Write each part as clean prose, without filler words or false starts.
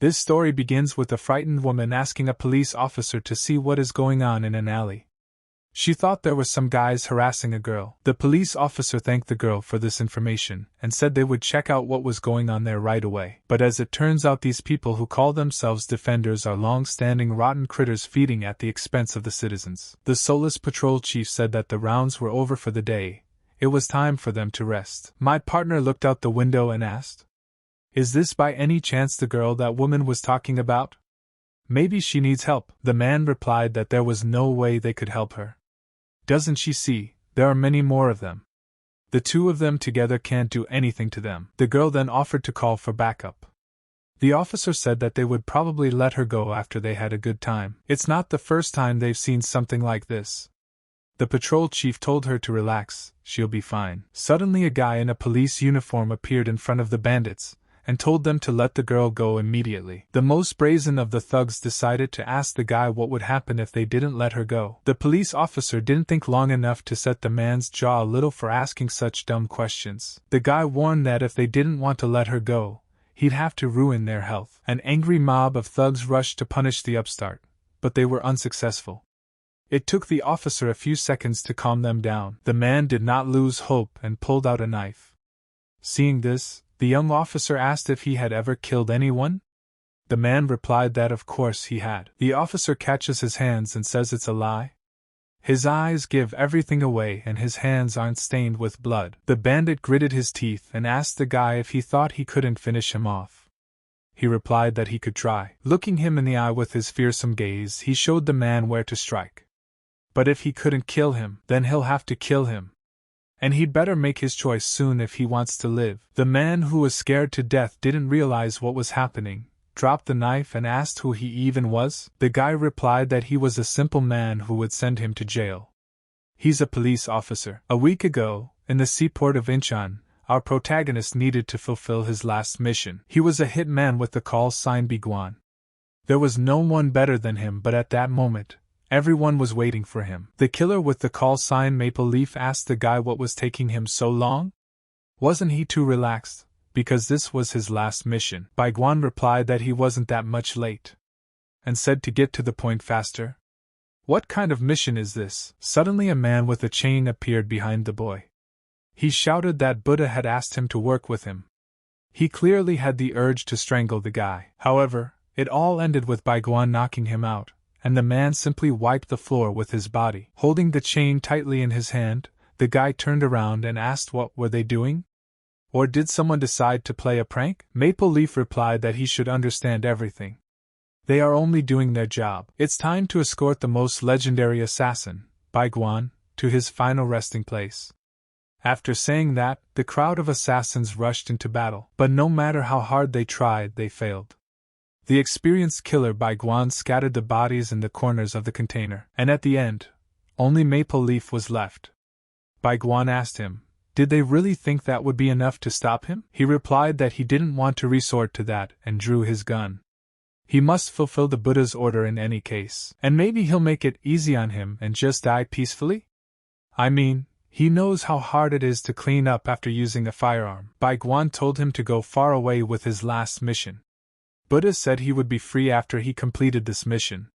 This story begins with a frightened woman asking a police officer to see what is going on in an alley. She thought there were some guys harassing a girl. The police officer thanked the girl for this information and said they would check out what was going on there right away. But as it turns out, these people who call themselves defenders are long-standing rotten critters feeding at the expense of the citizens. The soulless patrol chief said that the rounds were over for the day. It was time for them to rest. My partner looked out the window and asked, "Is this by any chance the girl that woman was talking about? Maybe she needs help." The man replied that there was no way they could help her. "Doesn't she see, there are many more of them? The two of them together can't do anything to them." The girl then offered to call for backup. The officer said that they would probably let her go after they had a good time. It's not the first time they've seen something like this. The patrol chief told her to relax, she'll be fine. Suddenly a guy in a police uniform appeared in front of the bandits and told them to let the girl go immediately. The most brazen of the thugs decided to ask the guy what would happen if they didn't let her go. The police officer didn't think long enough to set the man's jaw a little for asking such dumb questions. The guy warned that if they didn't want to let her go, he'd have to ruin their health. An angry mob of thugs rushed to punish the upstart, but they were unsuccessful. It took the officer a few seconds to calm them down. The man did not lose hope and pulled out a knife. Seeing this, the young officer asked if he had ever killed anyone. The man replied that of course he had. The officer catches his hands and says it's a lie. His eyes give everything away and his hands aren't stained with blood. The bandit gritted his teeth and asked the guy if he thought he couldn't finish him off. He replied that he could try. Looking him in the eye with his fearsome gaze, he showed the man where to strike. But if he couldn't kill him, then he'll have to kill him. And he'd better make his choice soon if he wants to live. The man, who was scared to death, didn't realize what was happening, dropped the knife and asked who he even was. The guy replied that he was a simple man who would send him to jail. He's a police officer. A week ago, in the seaport of Incheon, our protagonist needed to fulfill his last mission. He was a hitman with the call sign Biguan. There was no one better than him, but at that moment, everyone was waiting for him. The killer with the call sign Maple Leaf asked the guy what was taking him so long. Wasn't he too relaxed, because this was his last mission? Biguan replied that he wasn't that much late, and said to get to the point faster. "What kind of mission is this?" Suddenly a man with a chain appeared behind the boy. He shouted that Buddha had asked him to work with him. He clearly had the urge to strangle the guy. However, it all ended with Biguan knocking him out, and the man simply wiped the floor with his body. Holding the chain tightly in his hand, the guy turned around and asked what were they doing? Or did someone decide to play a prank? Maple Leaf replied that he should understand everything. They are only doing their job. It's time to escort the most legendary assassin, Biguan, to his final resting place. After saying that, the crowd of assassins rushed into battle, but no matter how hard they tried, they failed. The experienced killer Biguan scattered the bodies in the corners of the container, and at the end, only Maple Leaf was left. Biguan asked him, did they really think that would be enough to stop him? He replied that he didn't want to resort to that and drew his gun. He must fulfill the Buddha's order in any case, and maybe he'll make it easy on him and just die peacefully? I mean, he knows how hard it is to clean up after using a firearm. Biguan told him to go far away with his last mission. Buddha said he would be free after he completed this mission.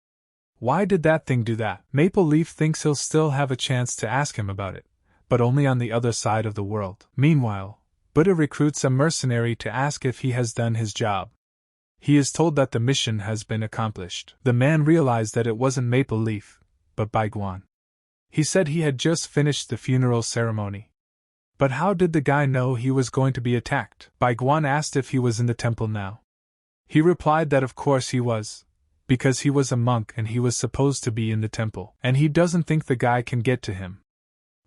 Why did that thing do that? Maple Leaf thinks he'll still have a chance to ask him about it, but only on the other side of the world. Meanwhile, Buddha recruits a mercenary to ask if he has done his job. He is told that the mission has been accomplished. The man realized that it wasn't Maple Leaf, but Biguan. He said he had just finished the funeral ceremony. But how did the guy know he was going to be attacked? Biguan asked if he was in the temple now. He replied that of course he was, because he was a monk and he was supposed to be in the temple, and he doesn't think the guy can get to him.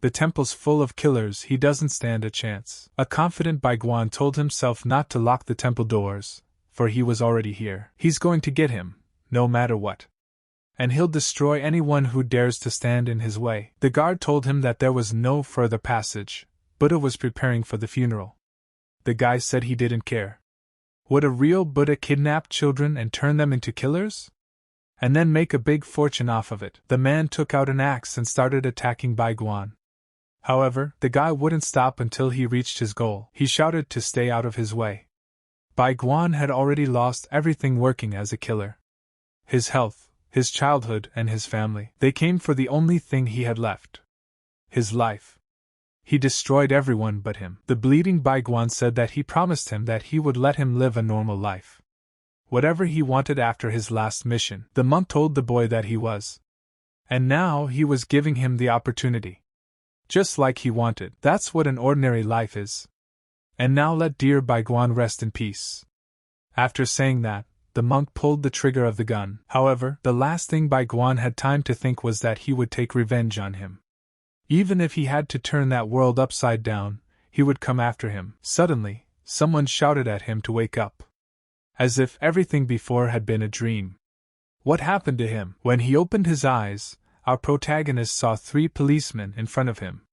The temple's full of killers, he doesn't stand a chance. A confident Biguan told himself not to lock the temple doors, for he was already here. He's going to get him, no matter what. And he'll destroy anyone who dares to stand in his way. The guard told him that there was no further passage. Buddha was preparing for the funeral. The guy said he didn't care. Would a real Buddha kidnap children and turn them into killers? And then make a big fortune off of it? The man took out an axe and started attacking Biguan. However, the guy wouldn't stop until he reached his goal. He shouted to stay out of his way. Bai Guan had already lost everything working as a killer. His health, his childhood, and his family. They came for the only thing he had left. His life. He destroyed everyone but him. The bleeding Bai Guan said that he promised him that he would let him live a normal life. Whatever he wanted after his last mission, the monk told the boy that he was. And now he was giving him the opportunity. Just like he wanted. That's what an ordinary life is. And now let dear Bai Guan rest in peace. After saying that, the monk pulled the trigger of the gun. However, the last thing Bai Guan had time to think was that he would take revenge on him. Even if he had to turn that world upside down, he would come after him. Suddenly, someone shouted at him to wake up. As if everything before had been a dream. What happened to him? When he opened his eyes, our protagonist saw 3 policemen in front of him.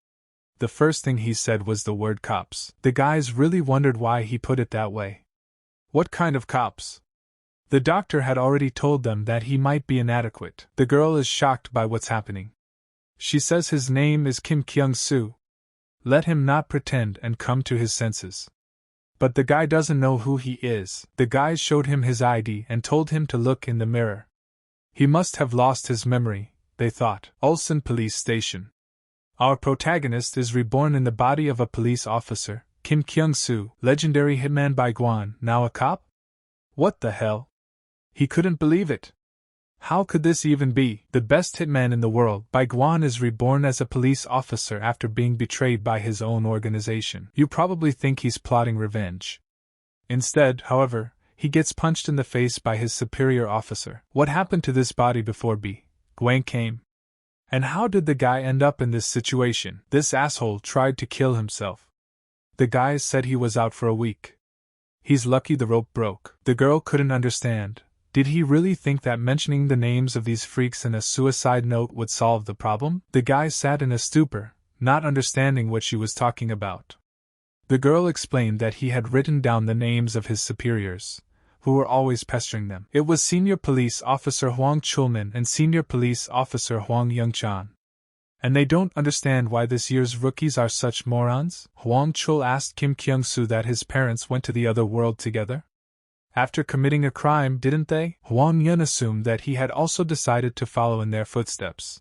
The first thing he said was the word cops. The guys really wondered why he put it that way. What kind of cops? The doctor had already told them that he might be inadequate. The girl is shocked by what's happening. She says his name is Kim Kyung-soo. Let him not pretend and come to his senses. But the guy doesn't know who he is. The guys showed him his ID and told him to look in the mirror. He must have lost his memory, they thought. Ulsan Police Station. Our protagonist is reborn in the body of a police officer, Kim Kyung-soo, legendary hitman Bai Guan, now a cop? What the hell? He couldn't believe it. How could this even be? The best hitman in the world, Bai Guan, is reborn as a police officer after being betrayed by his own organization. You probably think he's plotting revenge. Instead, however, he gets punched in the face by his superior officer. What happened to this body before Bai Guan came? And how did the guy end up in this situation? This asshole tried to kill himself. The guys said he was out for a week. He's lucky the rope broke. The girl couldn't understand. Did he really think that mentioning the names of these freaks in a suicide note would solve the problem? The guy sat in a stupor, not understanding what she was talking about. The girl explained that he had written down the names of his superiors, who were always pestering them. It was Senior Police Officer Hwang Chulmin and Senior Police Officer Hwang Youngchan. And they don't understand why this year's rookies are such morons? Hwang Chul asked Kim Kyung-soo that his parents went to the other world together. After committing a crime, didn't they? Hwang Yun assumed that he had also decided to follow in their footsteps.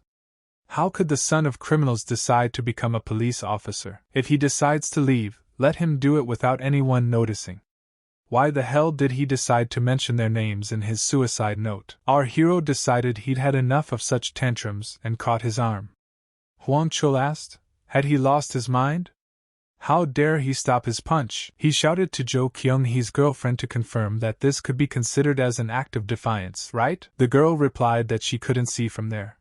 How could the son of criminals decide to become a police officer? If he decides to leave, let him do it without anyone noticing. Why the hell did he decide to mention their names in his suicide note? Our hero decided he'd had enough of such tantrums and caught his arm. Hwang Chul asked, had he lost his mind? How dare he stop his punch? He shouted to Jo Kyung-hee's girlfriend to confirm that this could be considered as an act of defiance, right? The girl replied that she couldn't see from there.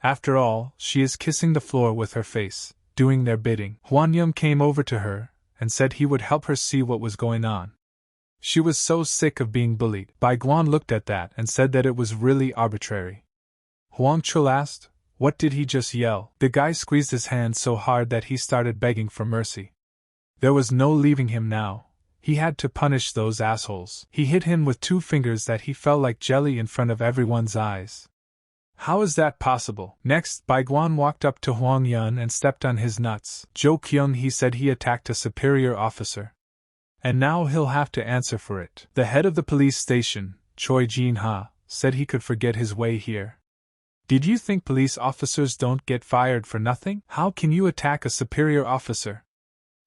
After all, she is kissing the floor with her face, doing their bidding. Hwan Yum came over to her and said he would help her see what was going on. She was so sick of being bullied. Bai Guan looked at that and said that it was really arbitrary. Hwang Chul asked, what did he just yell? The guy squeezed his hand so hard that he started begging for mercy. There was no leaving him now. He had to punish those assholes. He hit him with 2 fingers that he felt like jelly in front of everyone's eyes. How is that possible? Next, Bai Guan walked up to Hwang Yun and stepped on his nuts. Jo Kyung-hee said he attacked a superior officer. And now he'll have to answer for it. The head of the police station, Choi Jin-ha, said he could forget his way here. Did you think police officers don't get fired for nothing? How can you attack a superior officer?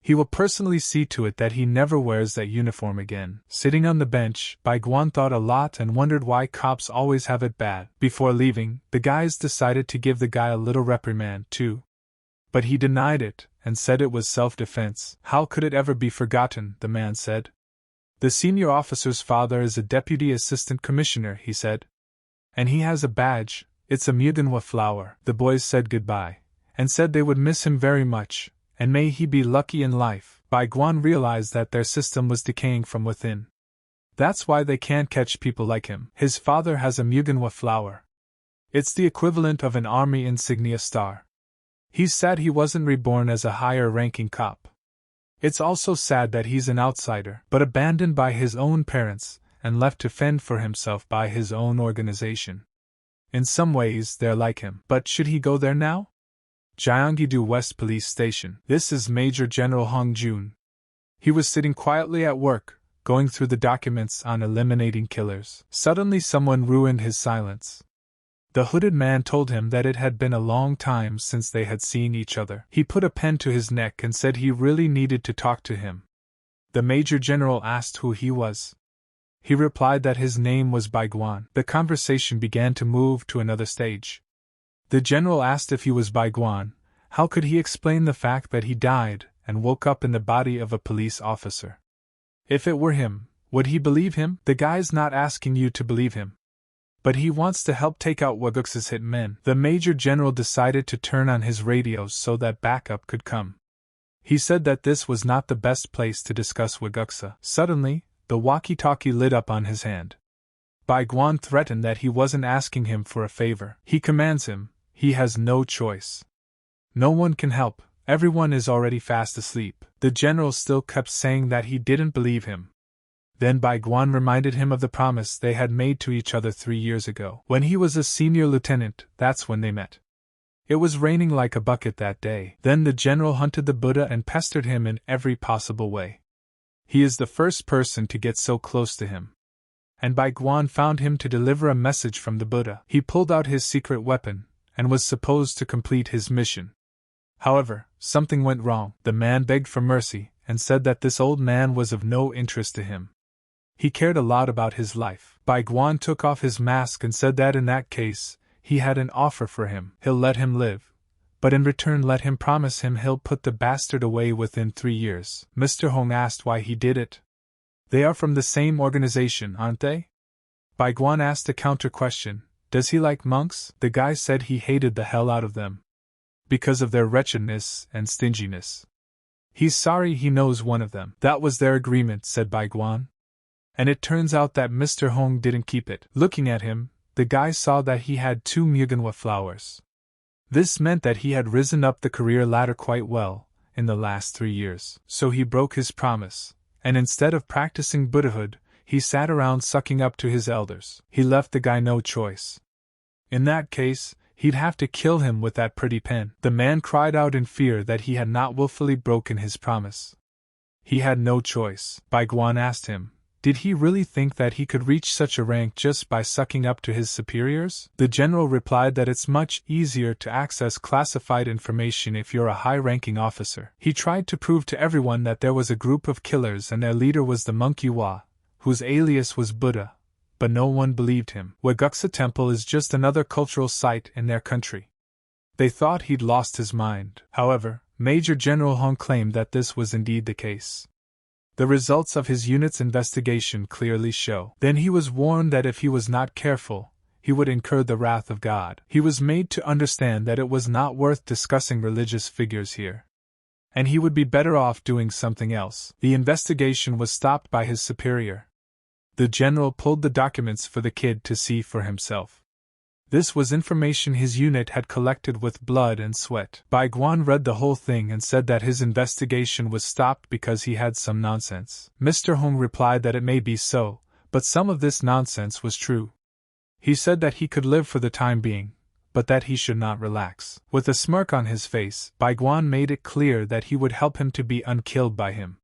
He will personally see to it that he never wears that uniform again. Sitting on the bench, Bai Guan thought a lot and wondered why cops always have it bad. Before leaving, the guys decided to give the guy a little reprimand, too. But he denied it, and said it was self-defense. How could it ever be forgotten, the man said. The senior officer's father is a deputy assistant commissioner, he said. And he has a badge. It's a MANHUA flower. The boys said goodbye, and said they would miss him very much, and may he be lucky in life. Bai Guan realized that their system was decaying from within. That's why they can't catch people like him. His father has a MANHUA flower. It's the equivalent of an army insignia star. He's sad he wasn't reborn as a higher-ranking cop. It's also sad that he's an outsider, but abandoned by his own parents, and left to fend for himself by his own organization. In some ways, they're like him. But should he go there now? Gyeonggi-do West Police Station. This is Major General Hong Jun. He was sitting quietly at work, going through the documents on eliminating killers. Suddenly someone ruined his silence. The hooded man told him that it had been a long time since they had seen each other. He put a pen to his neck and said he really needed to talk to him. The Major General asked who he was. He replied that his name was Baiguan. The conversation began to move to another stage. The general asked if he was Baiguan, how could he explain the fact that he died and woke up in the body of a police officer? If it were him, would he believe him? The guy's not asking you to believe him. But he wants to help take out Wagux's hit men. The Major General decided to turn on his radios so that backup could come. He said that this was not the best place to discuss Waguxa. Suddenly, the walkie-talkie lit up on his hand. Baiguan threatened that he wasn't asking him for a favor. He commands him. He has no choice. No one can help. Everyone is already fast asleep. The general still kept saying that he didn't believe him. Then Baiguan reminded him of the promise they had made to each other 3 years ago. When he was a senior lieutenant, that's when they met. It was raining like a bucket that day. Then the general hunted the Buddha and pestered him in every possible way. He is the first person to get so close to him. And Baiguan found him to deliver a message from the Buddha. He pulled out his secret weapon, and was supposed to complete his mission. However, something went wrong. The man begged for mercy, and said that this old man was of no interest to him. He cared a lot about his life. Baiguan took off his mask and said that in that case, he had an offer for him. He'll let him live, but in return let him promise him he'll put the bastard away within 3 years. Mr. Hong asked why he did it. They are from the same organization, aren't they? Baiguan asked a counter question. Does he like monks? The guy said he hated the hell out of them, because of their wretchedness and stinginess. He's sorry he knows one of them. That was their agreement, said Baiguan. And it turns out that Mr. Hong didn't keep it. Looking at him, the guy saw that he had 2 Mugenhwa flowers. This meant that he had risen up the career ladder quite well in the last 3 years. So he broke his promise, and instead of practicing Buddhahood, he sat around sucking up to his elders. He left the guy no choice. In that case, he'd have to kill him with that pretty pen. The man cried out in fear that he had not willfully broken his promise. He had no choice. Baiguan asked him, did he really think that he could reach such a rank just by sucking up to his superiors? The general replied that it's much easier to access classified information if you're a high-ranking officer. He tried to prove to everyone that there was a group of killers and their leader was the monk Yua, whose alias was Buddha, but no one believed him. Waguxa Temple is just another cultural site in their country. They thought he'd lost his mind. However, Major General Hong claimed that this was indeed the case. The results of his unit's investigation clearly show. Then he was warned that if he was not careful, he would incur the wrath of God. He was made to understand that it was not worth discussing religious figures here, and he would be better off doing something else. The investigation was stopped by his superior. The general pulled the documents for the kid to see for himself. This was information his unit had collected with blood and sweat. Baiguan read the whole thing and said that his investigation was stopped because he had some nonsense. Mr. Hong replied that it may be so, but some of this nonsense was true. He said that he could live for the time being, but that he should not relax. With a smirk on his face, Baiguan made it clear that he would help him to be unkilled by him.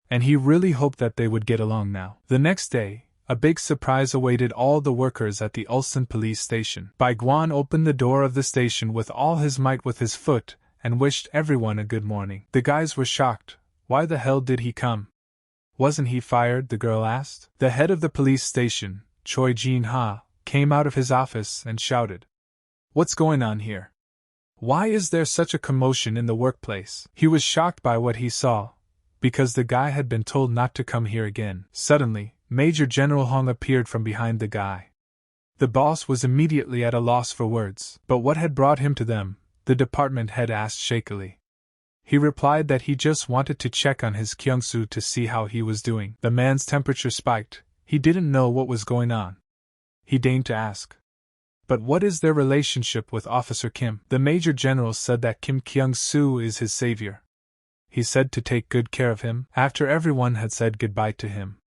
And he really hoped that they would get along now. The next day, a big surprise awaited all the workers at the Ulsan police station. Baiguan opened the door of the station with all his might with his foot, and wished everyone a good morning. The guys were shocked. Why the hell did he come? Wasn't he fired? The girl asked. The head of the police station, Choi Jin-ha, came out of his office and shouted, "What's going on here? Why is there such a commotion in the workplace?" He was shocked by what he saw, because the guy had been told not to come here again. Suddenly, Major General Hong appeared from behind the guy. The boss was immediately at a loss for words. But what had brought him to them? The department head asked shakily. He replied that he just wanted to check on his Kyungsoo to see how he was doing. The man's temperature spiked. He didn't know what was going on. He deigned to ask, "But what is their relationship with Officer Kim?" The Major General said that Kim Kyung-soo is his savior. He said to take good care of him. After everyone had said goodbye to him,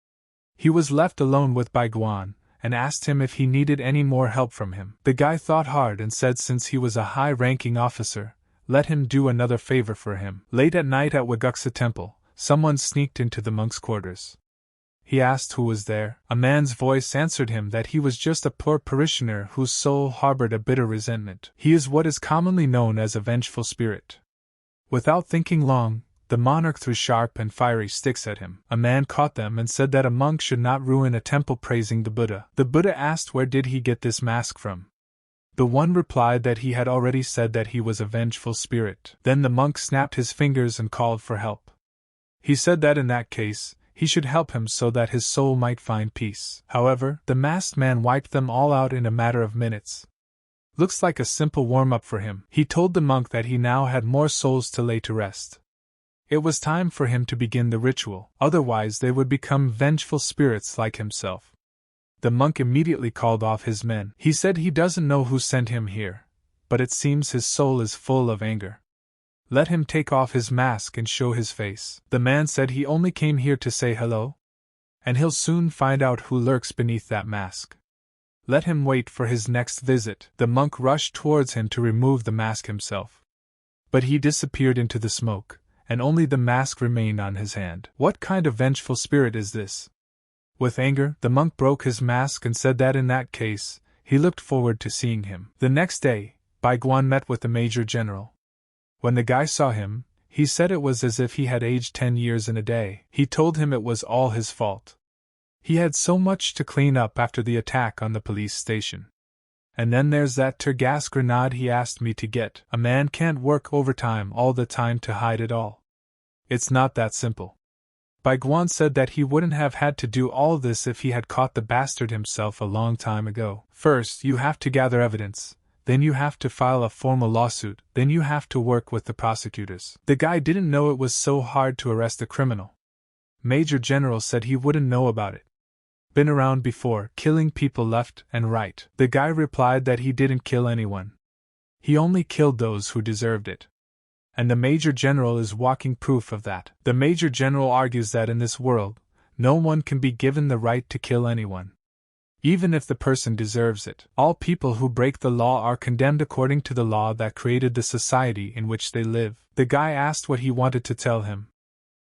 he was left alone with Baiguan, and asked him if he needed any more help from him. The guy thought hard and said since he was a high-ranking officer, let him do another favor for him. Late at night at Waguxa Temple, someone sneaked into the monk's quarters. He asked who was there. A man's voice answered him that he was just a poor parishioner whose soul harbored a bitter resentment. He is what is commonly known as a vengeful spirit. Without thinking long, the monarch threw sharp and fiery sticks at him. A man caught them and said that a monk should not ruin a temple praising the Buddha. The Buddha asked where did he get this mask from. The one replied that he had already said that he was a vengeful spirit. Then the monk snapped his fingers and called for help. He said that in that case, he should help him so that his soul might find peace. However, the masked man wiped them all out in a matter of minutes. Looks like a simple warm-up for him. He told the monk that he now had more souls to lay to rest. It was time for him to begin the ritual, otherwise they would become vengeful spirits like himself. The monk immediately called off his men. He said he doesn't know who sent him here, but it seems his soul is full of anger. Let him take off his mask and show his face. The man said he only came here to say hello, and he'll soon find out who lurks beneath that mask. Let him wait for his next visit. The monk rushed towards him to remove the mask himself. But he disappeared into the smoke, and only the mask remained on his hand. What kind of vengeful spirit is this? With anger, the monk broke his mask and said that in that case, he looked forward to seeing him. The next day, Bai Guan met with the Major General. When the guy saw him, he said it was as if he had aged 10 years in a day. He told him it was all his fault. He had so much to clean up after the attack on the police station. And then there's that tear gas grenade he asked me to get. A man can't work overtime all the time to hide it all. It's not that simple. Bai Guan said that he wouldn't have had to do all this if he had caught the bastard himself a long time ago. First, you have to gather evidence. Then you have to file a formal lawsuit, then you have to work with the prosecutors. The guy didn't know it was so hard to arrest a criminal. Major General said he wouldn't know about it. Been around before, killing people left and right. The guy replied that he didn't kill anyone. He only killed those who deserved it. And the Major General is walking proof of that. The Major General argues that in this world, no one can be given the right to kill anyone, even if the person deserves it. All people who break the law are condemned according to the law that created the society in which they live. The guy asked what he wanted to tell him.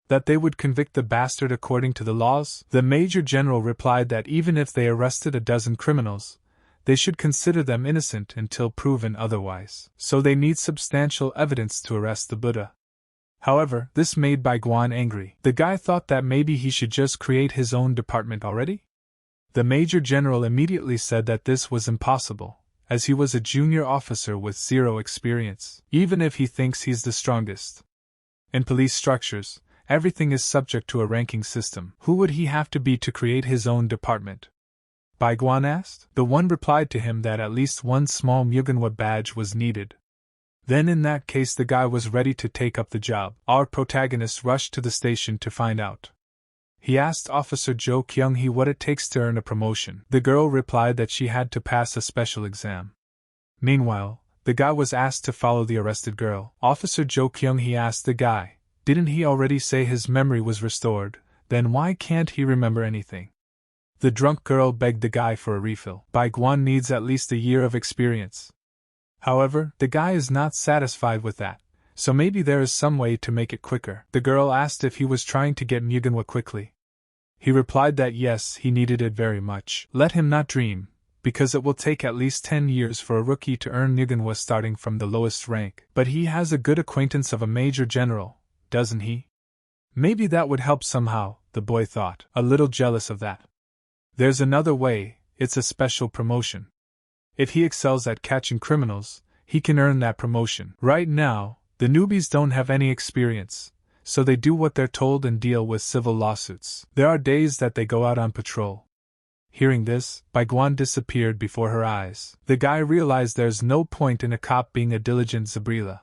That they would convict the bastard according to the laws? The Major General replied that even if they arrested a dozen criminals, they should consider them innocent until proven otherwise. So they need substantial evidence to arrest the Buddha. However, this made Bai Guan angry. The guy thought that maybe he should just create his own department already? The Major General immediately said that this was impossible, as he was a junior officer with 0 experience, even if he thinks he's the strongest. In police structures, everything is subject to a ranking system. Who would he have to be to create his own department? Bai Guan asked. The one replied to him that at least one small MANHUA badge was needed. Then in that case the guy was ready to take up the job. Our protagonist rushed to the station to find out. He asked Officer Jo Kyung-hee what it takes to earn a promotion. The girl replied that she had to pass a special exam. Meanwhile, the guy was asked to follow the arrested girl. Officer Jo Kyung-hee asked the guy, didn't he already say his memory was restored, then why can't he remember anything? The drunk girl begged the guy for a refill. Bai Guan needs at least a year of experience. However, the guy is not satisfied with that, so maybe there is some way to make it quicker. The girl asked if he was trying to get MANHUA quickly. He replied that yes, he needed it very much. Let him not dream, because it will take at least 10 years for a rookie to earn MANHUA starting from the lowest rank. But he has a good acquaintance of a Major General, doesn't he? Maybe that would help somehow, the boy thought, a little jealous of that. There's another way, it's a special promotion. If he excels at catching criminals, he can earn that promotion. Right now, the newbies don't have any experience, so they do what they're told and deal with civil lawsuits. There are days that they go out on patrol. Hearing this, Bai Guan disappeared before her eyes. The guy realized there's no point in a cop being a diligent Zabrila.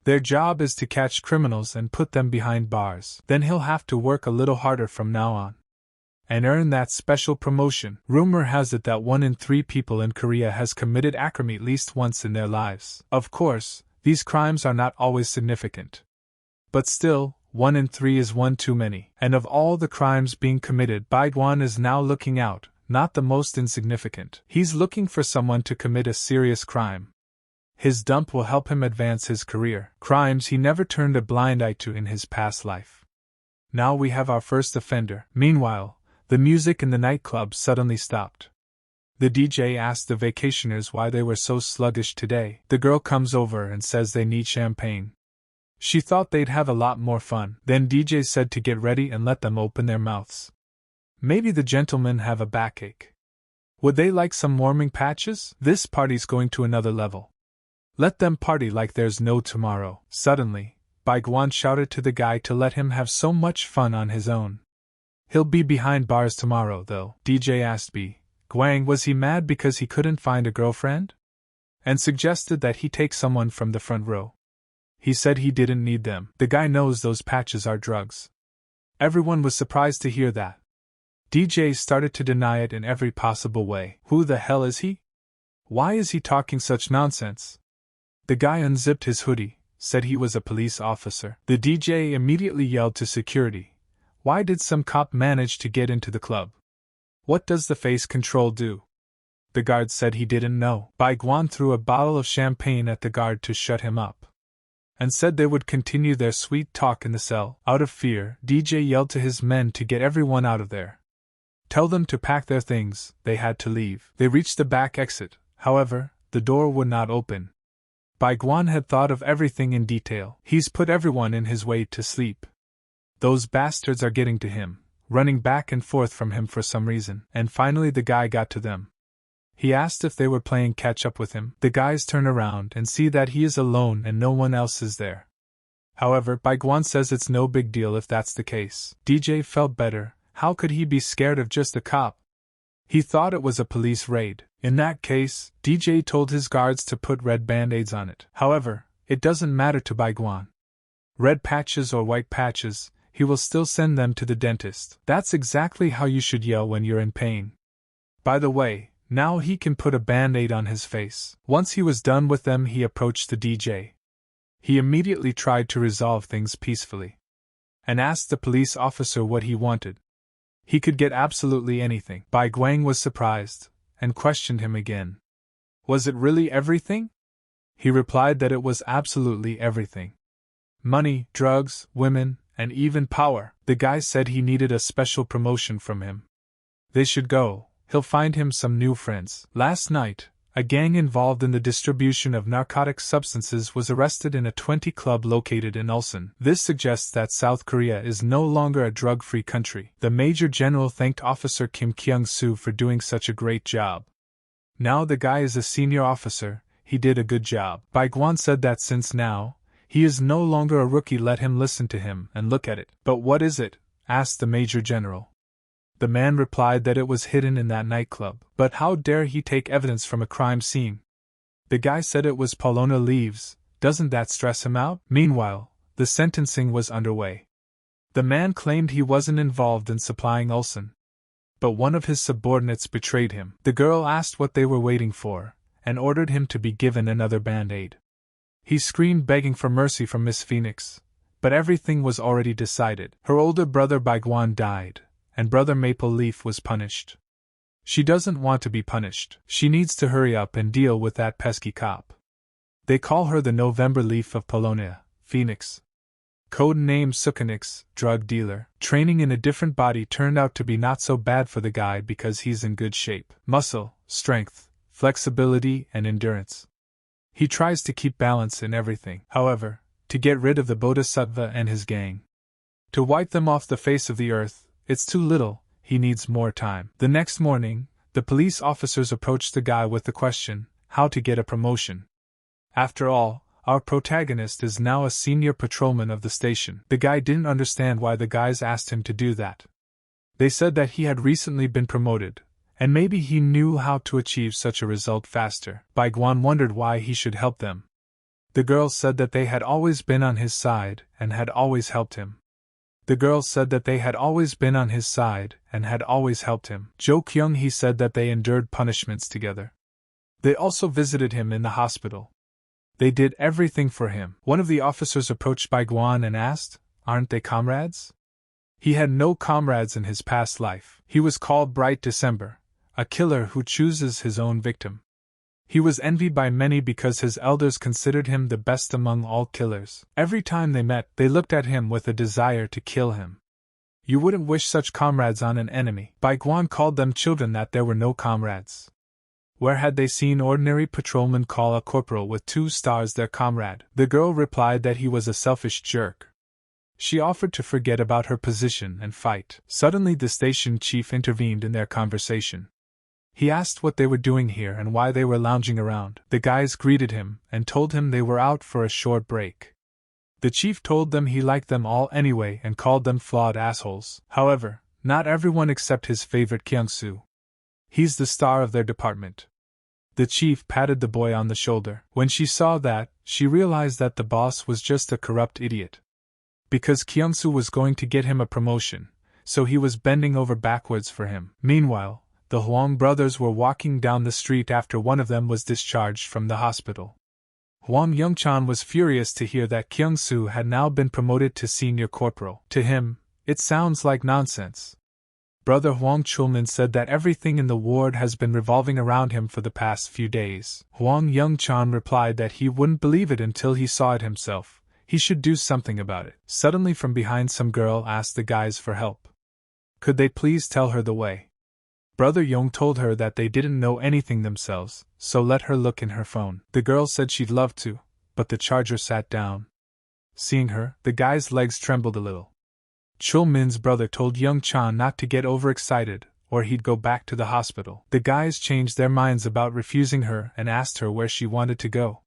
Their job is to catch criminals and put them behind bars. Then he'll have to work a little harder from now on and earn that special promotion. Rumor has it that 1 in 3 people in Korea has committed a crime at least once in their lives. Of course, these crimes are not always significant. But still, 1 in 3 is one too many. And of all the crimes being committed, Bai Guan is now looking out, not the most insignificant. He's looking for someone to commit a serious crime. His dump will help him advance his career. Crimes he never turned a blind eye to in his past life. Now we have our first offender. Meanwhile, The music in the nightclub suddenly stopped. The DJ asked the vacationers why they were so sluggish today. The girl comes over and says they need champagne. She thought they'd have a lot more fun. Then DJ said to get ready and let them open their mouths. Maybe the gentlemen have a backache. Would they like some warming patches? This party's going to another level. Let them party like there's no tomorrow. Suddenly, Baiguan shouted to the guy to let him have so much fun on his own. He'll be behind bars tomorrow, though. DJ asked B. Guang was he mad because he couldn't find a girlfriend? And suggested that he take someone from the front row. He said he didn't need them. The guy knows those patches are drugs. Everyone was surprised to hear that. DJ started to deny it in every possible way. Who the hell is he? Why is he talking such nonsense? The guy unzipped his hoodie, said he was a police officer. The DJ immediately yelled to security. Why did some cop manage to get into the club? What does the face control do? The guard said he didn't know. Baiguan threw a bottle of champagne at the guard to shut him up, and said they would continue their sweet talk in the cell. Out of fear, DJ yelled to his men to get everyone out of there. Tell them to pack their things. They had to leave. They reached the back exit, however, the door would not open. Baiguan had thought of everything in detail. He's put everyone in his way to sleep. Those bastards are getting to him, running back and forth from him for some reason. And finally the guy got to them. He asked if they were playing catch-up with him. The guys turn around and see that he is alone and no one else is there. However, Baiguan says it's no big deal if that's the case. DJ felt better. How could he be scared of just a cop? He thought it was a police raid. In that case, DJ told his guards to put red band-aids on it. However, it doesn't matter to Baiguan. Red patches or white patches, he will still send them to the dentist. That's exactly how you should yell when you're in pain. By the way, now he can put a band-aid on his face. Once he was done with them, he approached the DJ. He immediately tried to resolve things peacefully, and asked the police officer what he wanted. He could get absolutely anything. Bai Guang was surprised, and questioned him again. Was it really everything? He replied that it was absolutely everything. Money, drugs, women, and even power. The guy said he needed a special promotion from him. They should go, he'll find him some new friends. Last night, a gang involved in the distribution of narcotic substances was arrested in a 20 club located in Ulsan. This suggests that South Korea is no longer a drug-free country. The Major General thanked Officer Kim Kyung-soo for doing such a great job. Now the guy is a senior officer, he did a good job. Bai Guan said that since now, he is no longer a rookie, let him listen to him and look at it. But what is it? Asked the Major General. The man replied that it was hidden in that nightclub. But how dare he take evidence from a crime scene? The guy said it was Polona leaves. Doesn't that stress him out? Meanwhile, the sentencing was underway. The man claimed he wasn't involved in supplying Ulsan, but one of his subordinates betrayed him. The girl asked what they were waiting for, and ordered him to be given another band-aid. He screamed begging for mercy from Miss Phoenix, but everything was already decided. Her older brother Baiguan died, and brother Maple Leaf was punished. She doesn't want to be punished. She needs to hurry up and deal with that pesky cop. They call her the November Leaf of Polonia, Phoenix. Code name Sukanix, drug dealer. Training in a different body turned out to be not so bad for the guy because he's in good shape. Muscle, strength, flexibility, and endurance. He tries to keep balance in everything. However, to get rid of the Bodhisattva and his gang, to wipe them off the face of the earth, it's too little, he needs more time. The next morning, the police officers approached the guy with the question, how to get a promotion. After all, our protagonist is now a senior patrolman of the station. The guy didn't understand why the guys asked him to do that. They said that he had recently been promoted, and maybe he knew how to achieve such a result faster. Bai Guan wondered why he should help them. The girls said that they had always been on his side and had always helped him. The girls said that they had always been on his side and had always helped him. Jo Kyung-hee said that they endured punishments together. They also visited him in the hospital. They did everything for him. One of the officers approached Bai Guan and asked, aren't they comrades? He had no comrades in his past life. He was called Bright December, a killer who chooses his own victim. He was envied by many because his elders considered him the best among all killers. Every time they met, they looked at him with a desire to kill him. You wouldn't wish such comrades on an enemy. Bai Guan called them children that there were no comrades. Where had they seen ordinary patrolmen call a corporal with 2 stars their comrade? The girl replied that he was a selfish jerk. She offered to forget about her position and fight. Suddenly the station chief intervened in their conversation. He asked what they were doing here and why they were lounging around. The guys greeted him and told him they were out for a short break. The chief told them he liked them all anyway and called them flawed assholes. However, not everyone except his favorite Kyung-soo. He's the star of their department. The chief patted the boy on the shoulder. When she saw that, she realized that the boss was just a corrupt idiot. Because Kyung-soo was going to get him a promotion, so he was bending over backwards for him. Meanwhile, the Huang brothers were walking down the street after one of them was discharged from the hospital. Huang Yongchan was furious to hear that Kyung-soo had now been promoted to senior corporal. To him, it sounds like nonsense. Brother Huang Chulman said that everything in the ward has been revolving around him for the past few days. Huang Yongchan replied that he wouldn't believe it until he saw it himself. He should do something about it. Suddenly from behind, some girl asked the guys for help. Could they please tell her the way? Brother Yong told her that they didn't know anything themselves, so let her look in her phone. The girl said she'd love to, but the charger sat down. Seeing her, the guy's legs trembled a little. Chul Min's brother told Young Chan not to get overexcited, or he'd go back to the hospital. The guys changed their minds about refusing her and asked her where she wanted to go.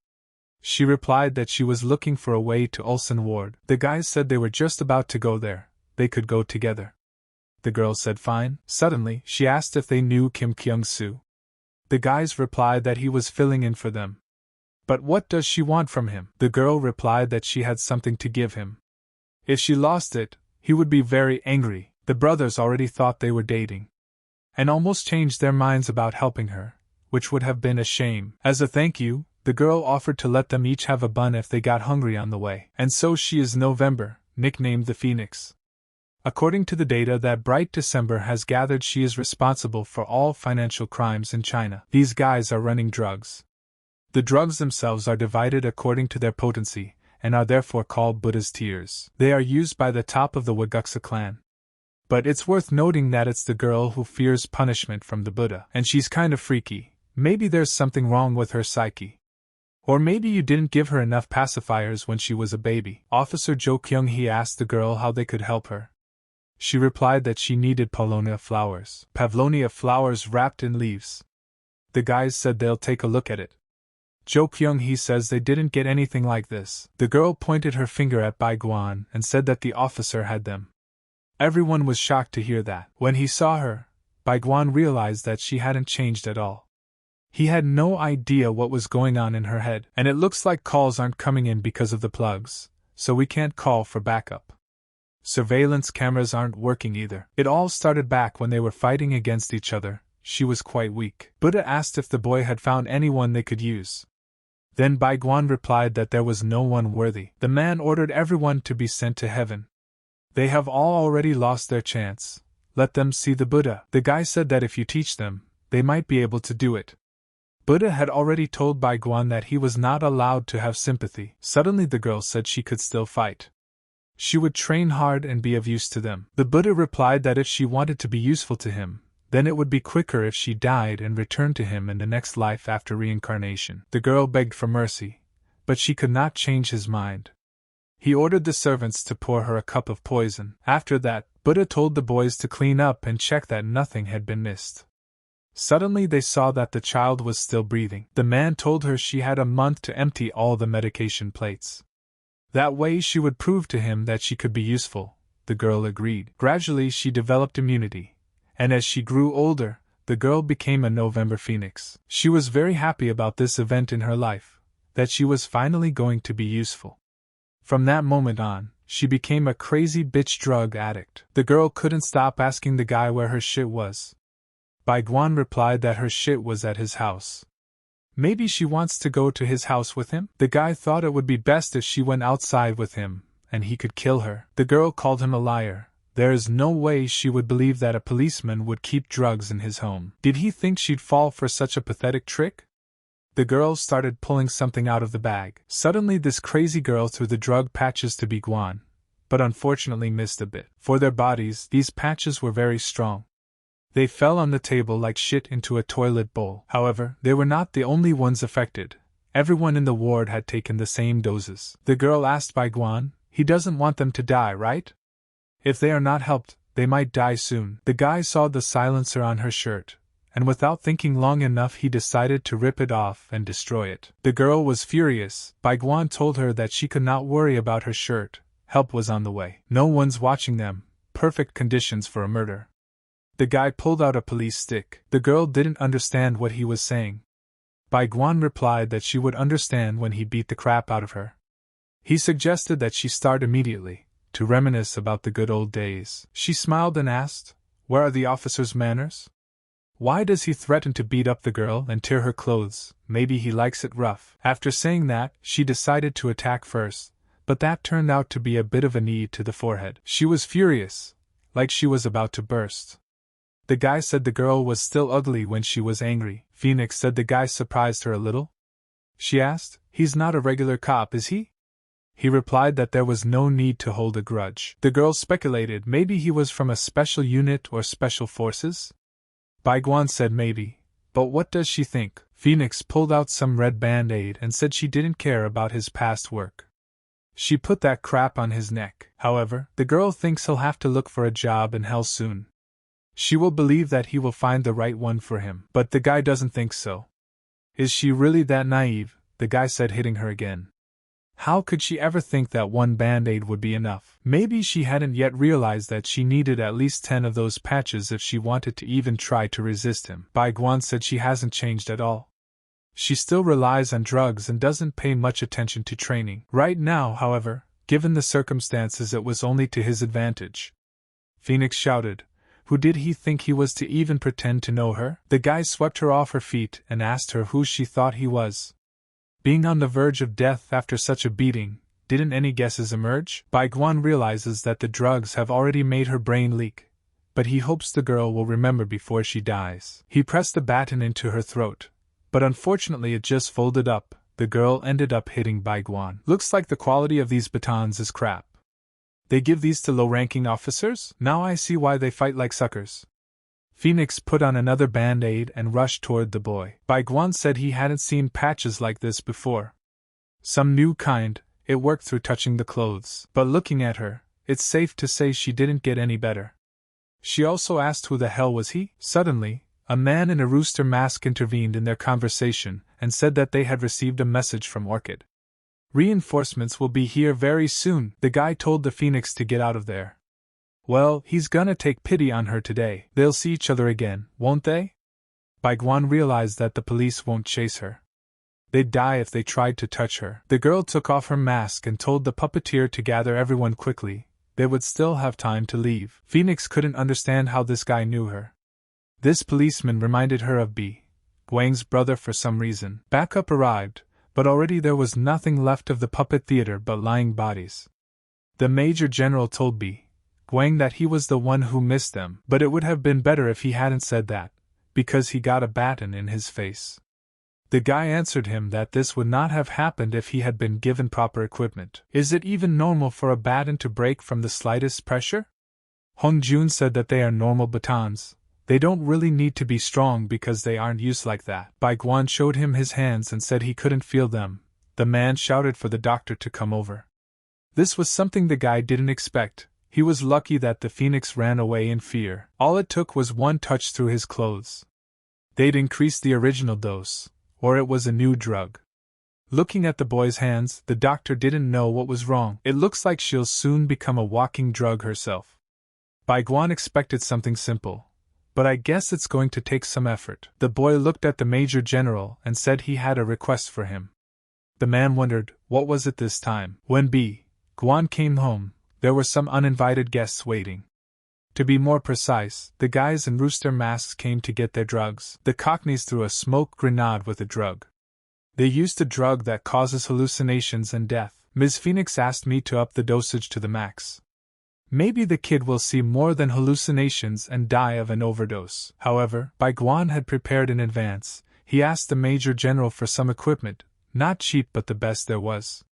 She replied that she was looking for a way to Ulsan Ward. The guys said they were just about to go there, they could go together. The girl said fine. Suddenly, she asked if they knew Kim Kyung-soo. The guys replied that he was filling in for them. But what does she want from him? The girl replied that she had something to give him. If she lost it, he would be very angry. The brothers already thought they were dating, and almost changed their minds about helping her, which would have been a shame. As a thank you, the girl offered to let them each have a bun if they got hungry on the way. And so she is November, nicknamed the Phoenix. According to the data that Bright December has gathered, she is responsible for all financial crimes in China. These guys are running drugs. The drugs themselves are divided according to their potency, and are therefore called Buddha's tears. They are used by the top of the Waguksa clan. But it's worth noting that it's the girl who fears punishment from the Buddha, and she's kind of freaky. Maybe there's something wrong with her psyche. Or maybe you didn't give her enough pacifiers when she was a baby. Officer Jo Kyung-hee asked the girl how they could help her. She replied that she needed Pavlonia flowers. Pavlonia flowers wrapped in leaves. The guys said they'll take a look at it. Jo Kyung-hee says they didn't get anything like this. The girl pointed her finger at Bai Guan and said that the officer had them. Everyone was shocked to hear that. When he saw her, Bai Guan realized that she hadn't changed at all. He had no idea what was going on in her head. And it looks like calls aren't coming in because of the plugs, so we can't call for backup. Surveillance cameras aren't working either. It all started back when they were fighting against each other. She was quite weak. Buddha asked if the boy had found anyone they could use. Then Bai Guan replied that there was no one worthy. The man ordered everyone to be sent to heaven. They have all already lost their chance. Let them see the Buddha. The guy said that if you teach them, they might be able to do it. Buddha had already told Bai Guan that he was not allowed to have sympathy. Suddenly the girl said she could still fight. She would train hard and be of use to them. The Buddha replied that if she wanted to be useful to him, then it would be quicker if she died and returned to him in the next life after reincarnation. The girl begged for mercy, but she could not change his mind. He ordered the servants to pour her a cup of poison. After that, Buddha told the boys to clean up and check that nothing had been missed. Suddenly they saw that the child was still breathing. The man told her she had a month to empty all the medication plates. That way she would prove to him that she could be useful. The girl agreed. Gradually she developed immunity, and as she grew older, the girl became a November Phoenix. She was very happy about this event in her life, that she was finally going to be useful. From that moment on, she became a crazy bitch drug addict. The girl couldn't stop asking the guy where her shit was. Bai Guan replied that her shit was at his house. Maybe she wants to go to his house with him? The guy thought it would be best if she went outside with him, and he could kill her. The girl called him a liar. There is no way she would believe that a policeman would keep drugs in his home. Did he think she'd fall for such a pathetic trick? The girl started pulling something out of the bag. Suddenly this crazy girl threw the drug patches to Bai Guan, but unfortunately missed a bit. For their bodies, these patches were very strong. They fell on the table like shit into a toilet bowl. However, they were not the only ones affected. Everyone in the ward had taken the same doses. The girl asked Baiguan, "He doesn't want them to die, right? If they are not helped, they might die soon." The guy saw the silencer on her shirt, and without thinking long enough he decided to rip it off and destroy it. The girl was furious. Baiguan told her that she could not worry about her shirt. Help was on the way. No one's watching them. Perfect conditions for a murder. The guy pulled out a police stick. The girl didn't understand what he was saying. Baiguan replied that she would understand when he beat the crap out of her. He suggested that she start immediately, to reminisce about the good old days. She smiled and asked, "Where are the officer's manners? Why does he threaten to beat up the girl and tear her clothes? Maybe he likes it rough." After saying that, she decided to attack first, but that turned out to be a bit of a knee to the forehead. She was furious, like she was about to burst. The guy said the girl was still ugly when she was angry. Phoenix said the guy surprised her a little. She asked, "He's not a regular cop, is he?" He replied that there was no need to hold a grudge. The girl speculated maybe he was from a special unit or special forces. Baiguan said maybe, but what does she think? Phoenix pulled out some red band-aid and said she didn't care about his past work. She put that crap on his neck. However, the girl thinks he'll have to look for a job in hell soon. She will believe that he will find the right one for him. But the guy doesn't think so. Is she really that naive? The guy said, hitting her again. How could she ever think that one band-aid would be enough? Maybe she hadn't yet realized that she needed at least 10 of those patches if she wanted to even try to resist him. Baiguan said she hasn't changed at all. She still relies on drugs and doesn't pay much attention to training. Right now, however, given the circumstances, it was only to his advantage. Phoenix shouted, "Who did he think he was to even pretend to know her?" The guy swept her off her feet and asked her who she thought he was. Being on the verge of death after such a beating, didn't any guesses emerge? Baiguan realizes that the drugs have already made her brain leak, but he hopes the girl will remember before she dies. He pressed the baton into her throat, but unfortunately it just folded up. The girl ended up hitting Baiguan. Looks like the quality of these batons is crap. They give these to low-ranking officers? Now I see why they fight like suckers. Phoenix put on another band-aid and rushed toward the boy. Baiguan said he hadn't seen patches like this before. Some new kind, it worked through touching the clothes. But looking at her, it's safe to say she didn't get any better. She also asked who the hell was he? Suddenly, a man in a rooster mask intervened in their conversation and said that they had received a message from Orchid. Reinforcements will be here very soon. The guy told the Phoenix to get out of there. Well, he's gonna take pity on her today. They'll see each other again, won't they? Baiguan realized that the police won't chase her. They'd die if they tried to touch her. The girl took off her mask and told the puppeteer to gather everyone quickly. They would still have time to leave. Phoenix couldn't understand how this guy knew her. This policeman reminded her of B. Guang's brother for some reason. Backup arrived, but already there was nothing left of the puppet theater but lying bodies. The Major General told B. Guang that he was the one who missed them, but it would have been better if he hadn't said that, because he got a baton in his face. The guy answered him that this would not have happened if he had been given proper equipment. Is it even normal for a baton to break from the slightest pressure? Hong Jun said that they are normal batons. They don't really need to be strong because they aren't used like that. Baiguan showed him his hands and said he couldn't feel them. The man shouted for the doctor to come over. This was something the guy didn't expect. He was lucky that the Phoenix ran away in fear. All it took was one touch through his clothes. They'd increased the original dose, or it was a new drug. Looking at the boy's hands, the doctor didn't know what was wrong. It looks like she'll soon become a walking drug herself. Baiguan expected something simple, but I guess it's going to take some effort. The boy looked at the Major General and said he had a request for him. The man wondered, what was it this time? When B. Guan came home, there were some uninvited guests waiting. To be more precise, the guys in rooster masks came to get their drugs. The Cockneys threw a smoke grenade with a drug. They used a drug that causes hallucinations and death. Ms. Phoenix asked me to up the dosage to the max. Maybe the kid will see more than hallucinations and die of an overdose. However, Baiguan had prepared in advance. He asked the Major General for some equipment, not cheap but the best there was.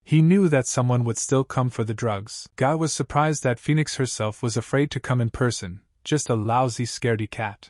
He knew that someone would still come for the drugs. Guy was surprised that Phoenix herself was afraid to come in person, just a lousy, scaredy cat.